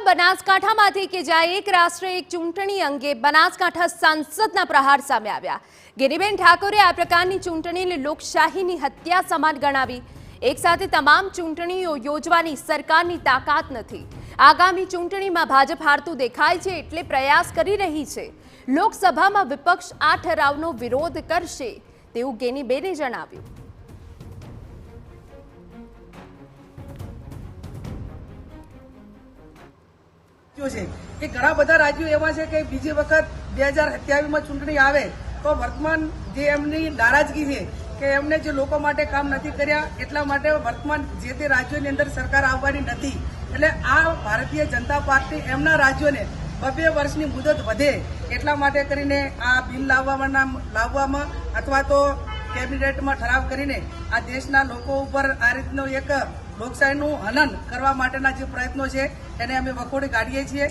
બનાસકાંઠામાંથી કે જ્યાં એક રાષ્ટ્ર એક ચૂંટણી અંગે બનાસકાંઠા સાંસદના પ્રહાર સામે આવ્યા। ગિરીબેન ઠાકોરે આ પ્રકારની ચૂંટણીને લોકશાહીની હત્યા સમાન ગણાવી। એક સાથે તમામ ચૂંટણીઓ યોજવાની સરકારની તાકાત નથી। આગામી ચૂંટણીમાં ભાજપ હારતું દેખાય છે એટલે પ્રયાસ કરી રહી છે। લોકસભામાં વિપક્ષ આ ઠરાવનો વિરોધ કરશે તેવું ગેનીબેને જણાવ્યું। કે ઘણા બધા રાજ્યો એવા છે કે બીજી વખત 2027માં ચૂંટણી આવે તો વર્તમાન જે એમની નારાજગી છે કે એમને જે લોકો માટે કામ નથી કર્યા એટલા માટે વર્તમાન જે તે રાજ્યોની અંદર સરકાર આવવાની નથી। એટલે આ ભારતીય જનતા પાર્ટી એમના રાજ્યોને 2 વર્ષની મુદત વધે એટલા માટે કરીને આ બિલ લાવવામાં અથવા તો કેબિનેટમાં ઠરાવ કરીને આ દેશના લોકો ઉપર આ રીતનો એક લોકશાહીનું હનન કરવા માટેના જે પ્રયત્નો છે એને અમે વખોડી કાઢીએ છીએ।